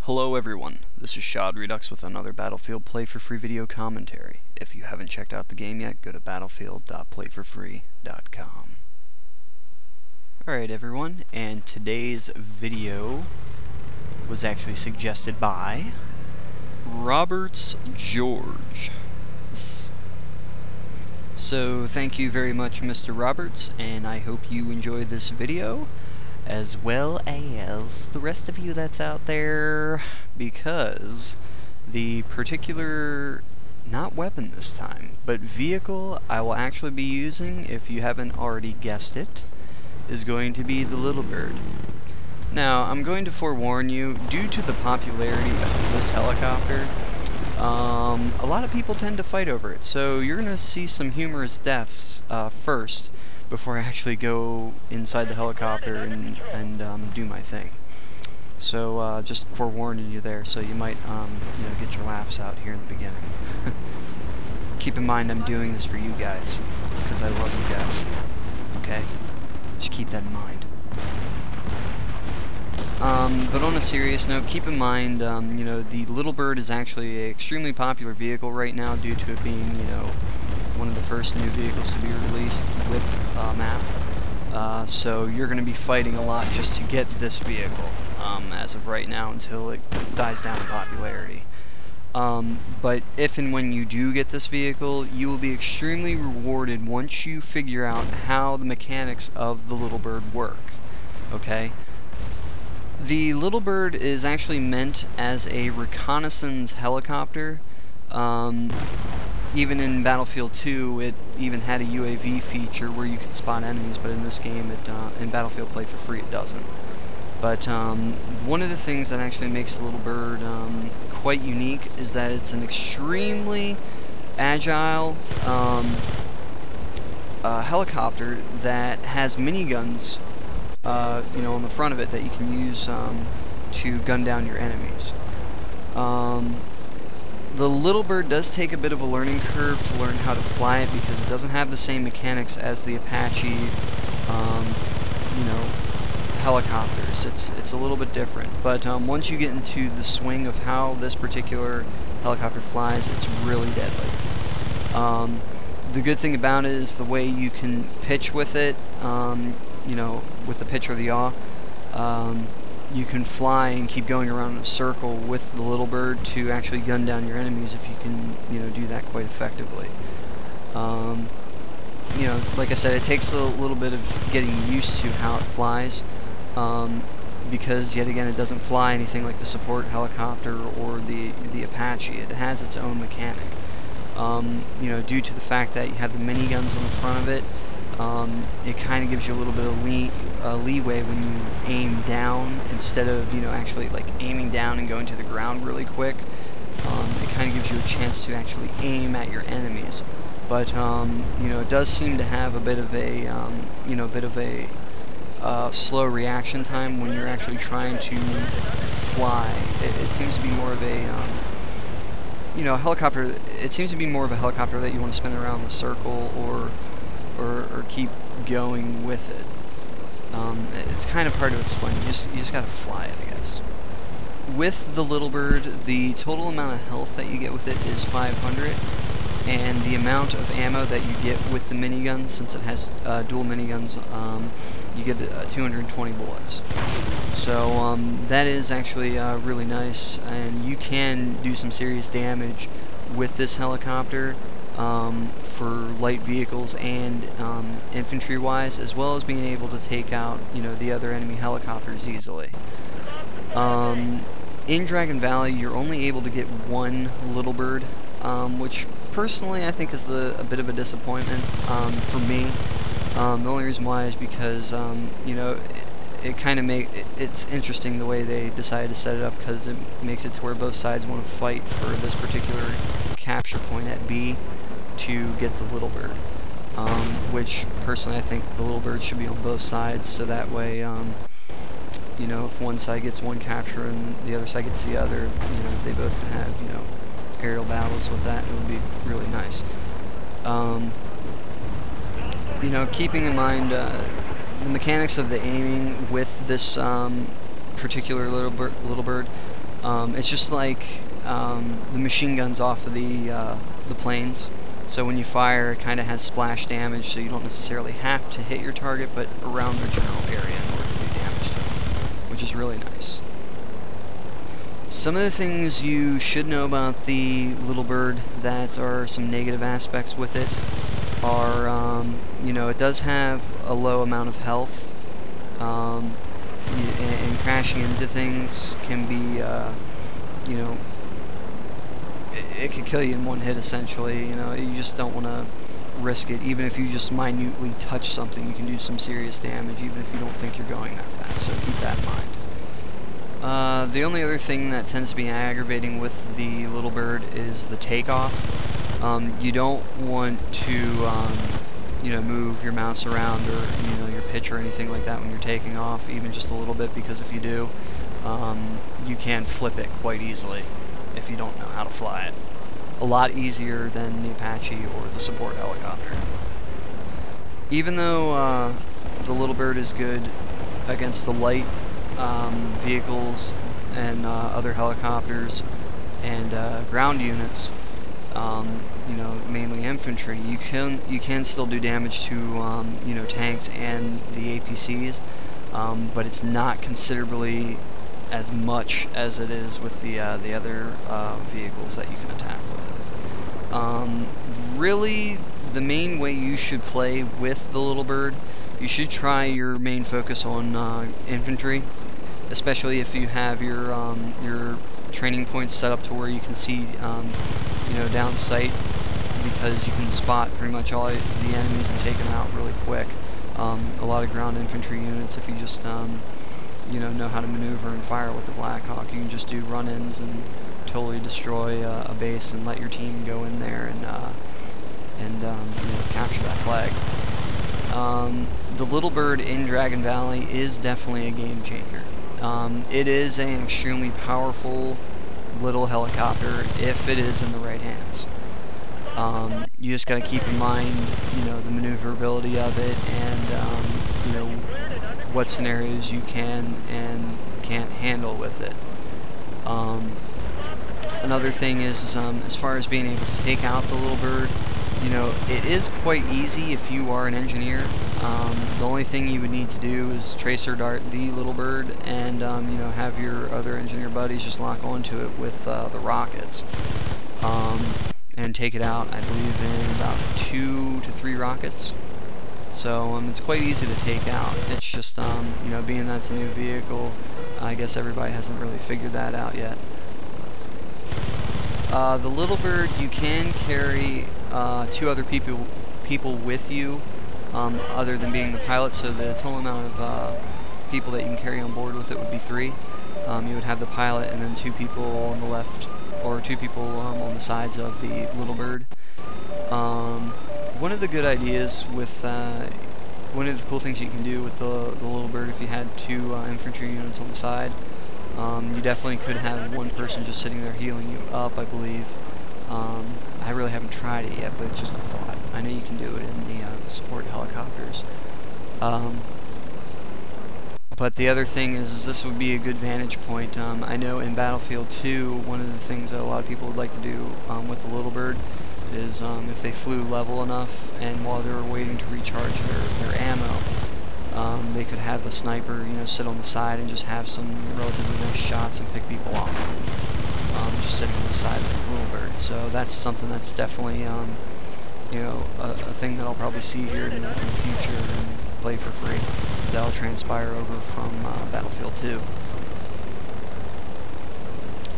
Hello everyone, this is Shodredux with another Battlefield Play4Free video commentary. If you haven't checked out the game yet, go to battlefield.play4free.com. Alright everyone, and today's video was actually suggested by RobertsGeorgs. So thank you very much, Mr. Roberts, and I hope you enjoy this video as well as the rest of you that's out there, because the particular, not weapon this time, but vehicle I will actually be using, if you haven't already guessed it, is going to be the LittleBird. Now, I'm going to forewarn you, due to the popularity of this helicopter, a lot of people tend to fight over it, so you're going to see some humorous deaths first, before I actually go inside the helicopter and do my thing. So just forewarning you there, so you might get your laughs out here in the beginning. Keep in mind I'm doing this for you guys, because I love you guys. Okay? Just keep that in mind. But on a serious note, keep in mind, the LittleBird is actually an extremely popular vehicle right now due to it being, one of the first new vehicles to be released with map. So you're going to be fighting a lot just to get this vehicle as of right now until it dies down in popularity. But if and when you do get this vehicle, you will be extremely rewarded once you figure out how the mechanics of the LittleBird work. Okay? The LittleBird is actually meant as a reconnaissance helicopter. Even in Battlefield 2, it even had a UAV feature where you could spot enemies, but in this game, in Battlefield Play4Free, it doesn't. But one of the things that actually makes the LittleBird quite unique is that it's an extremely agile helicopter that has miniguns, on the front of it that you can use to gun down your enemies. The LittleBird does take a bit of a learning curve to learn how to fly it because it doesn't have the same mechanics as the Apache, helicopters. It's a little bit different. But once you get into the swing of how this particular helicopter flies, it's really deadly. The good thing about it is the way you can pitch with it, with the pitch or the yaw. You can fly and keep going around in a circle with the LittleBird to actually gun down your enemies if you can, do that quite effectively. Like I said, it takes a little bit of getting used to how it flies, because yet again, it doesn't fly anything like the support helicopter or the Apache. It has its own mechanic. Due to the fact that you have the miniguns on the front of it, it kind of gives you a little bit of leeway when you aim down instead of actually like aiming down and going to the ground really quick. It kind of gives you a chance to actually aim at your enemies, but it does seem to have a bit of a slow reaction time when you're actually trying to fly. It seems to be more of a helicopter. It seems to be more of a helicopter that you want to spin around the circle or keep going with it. It's kind of hard to explain. You just gotta fly it, I guess. With the LittleBird, the total amount of health that you get with it is 500, and the amount of ammo that you get with the minigun, since it has dual miniguns, you get 220 bullets. So that is actually really nice, and you can do some serious damage with this helicopter. For light vehicles and infantry-wise, as well as being able to take out, the other enemy helicopters easily. In Dragon Valley, you're only able to get one LittleBird, which personally I think is a bit of a disappointment for me. The only reason why is because, it kind of it's interesting the way they decided to set it up, because it makes it to where both sides want to fight for this particular capture point at B to get the LittleBird, which personally I think the LittleBird should be on both sides, so that way, if one side gets one capture and the other side gets the other, they both can have, aerial battles with that. It would be really nice. Keeping in mind the mechanics of the aiming with this particular LittleBird, It's just like the machine guns off of the planes. So when you fire, it kind of has splash damage, so you don't necessarily have to hit your target, but around the general area in order to do damage to them, which is really nice. Some of the things you should know about the LittleBird that are some negative aspects with it are, you know, it does have a low amount of health, and crashing into things can be, you know, it could kill you in one hit, essentially. You know, you just don't want to risk it. Even if you just minutely touch something, you can do some serious damage, even if you don't think you're going that fast, so keep that in mind. The only other thing that tends to be aggravating with the LittleBird is the takeoff. You don't want to, you know, move your mouse around or, you know, your pitch or anything like that when you're taking off, even just a little bit, because if you do, you can flip it quite easily if you don't know how to fly it. A lot easier than the Apache or the support helicopter. Even though the LittleBird is good against the light vehicles and other helicopters and ground units, you know, mainly infantry, you can still do damage to you know, tanks and the APCs, but it's not considerably as much as it is with the other vehicles that you can attack with it. Really, the main way you should play with the LittleBird, you should try your main focus on infantry, especially if you have your training points set up to where you can see, you know, down sight, because you can spot pretty much all the enemies and take them out really quick. A lot of ground infantry units, if you just you know how to maneuver and fire with the Blackhawk, you can just do run-ins and totally destroy a base and let your team go in there and you know, capture that flag. The LittleBird in Dragon Valley is definitely a game changer. It is an extremely powerful little helicopter if it is in the right hands. You just got to keep in mind, you know, the maneuverability of it, and you know, what scenarios you can and can't handle with it. Another thing is, as far as being able to take out the LittleBird, you know, it is quite easy if you are an engineer. The only thing you would need to do is tracer dart the LittleBird and you know, have your other engineer buddies just lock onto it with the rockets, and take it out, I believe, in about 2 to 3 rockets. So it's quite easy to take out. It's just, you know, being that's a new vehicle, I guess everybody hasn't really figured that out yet. The LittleBird, you can carry 2 other people with you, other than being the pilot, so the total amount of people that you can carry on board with it would be 3. You would have the pilot and then 2 people on the left, or 2 people on the sides of the LittleBird. One of the good ideas with, one of the cool things you can do with the LittleBird, if you had 2 infantry units on the side, you definitely could have one person just sitting there healing you up, I believe. I really haven't tried it yet, but it's just a thought. I know you can do it in the support helicopters. But the other thing is this would be a good vantage point. I know in Battlefield 2, one of the things that a lot of people would like to do with the LittleBird is if they flew level enough and while they were waiting to recharge their ammo, they could have a sniper, you know, sit on the side and just have some relatively nice shots and pick people off, just sitting on the side of the LittleBird. So that's something that's definitely, you know, a thing that I'll probably see here in the future and play for free. That'll transpire over from Battlefield 2.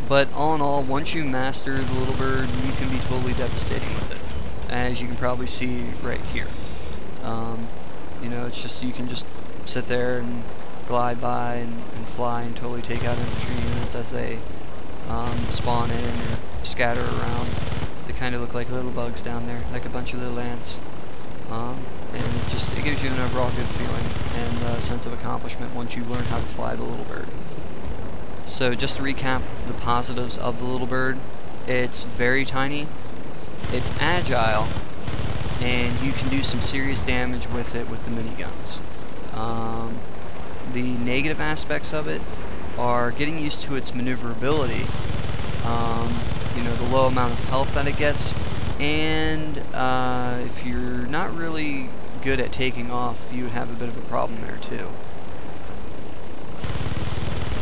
But all in all, once you master the LittleBird, you can be totally devastating with it, as you can probably see right here. You know, it's just, you can just sit there and glide by and fly and totally take out infantry units as they spawn in or scatter around. They kind of look like little bugs down there, like a bunch of little ants. And it gives you an overall good feeling and a sense of accomplishment once you learn how to fly the LittleBird. So just to recap the positives of the LittleBird, it's very tiny, it's agile, and you can do some serious damage with it with the miniguns. The negative aspects of it are getting used to its maneuverability, you know, the low amount of health that it gets, and if you're not really good at taking off, you would have a bit of a problem there too.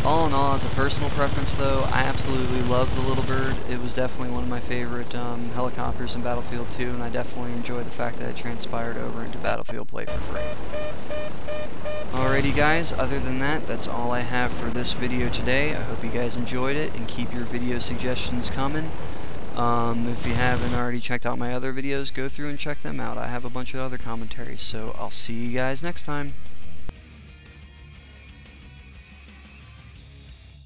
All in all, as a personal preference though, I absolutely love the LittleBird. It was definitely one of my favorite helicopters in Battlefield 2, and I definitely enjoy the fact that it transpired over into Battlefield Play4Free. Alrighty guys, other than that, that's all I have for this video today. I hope you guys enjoyed it, and keep your video suggestions coming. If you haven't already checked out my other videos, go through and check them out. I have a bunch of other commentaries, so I'll see you guys next time.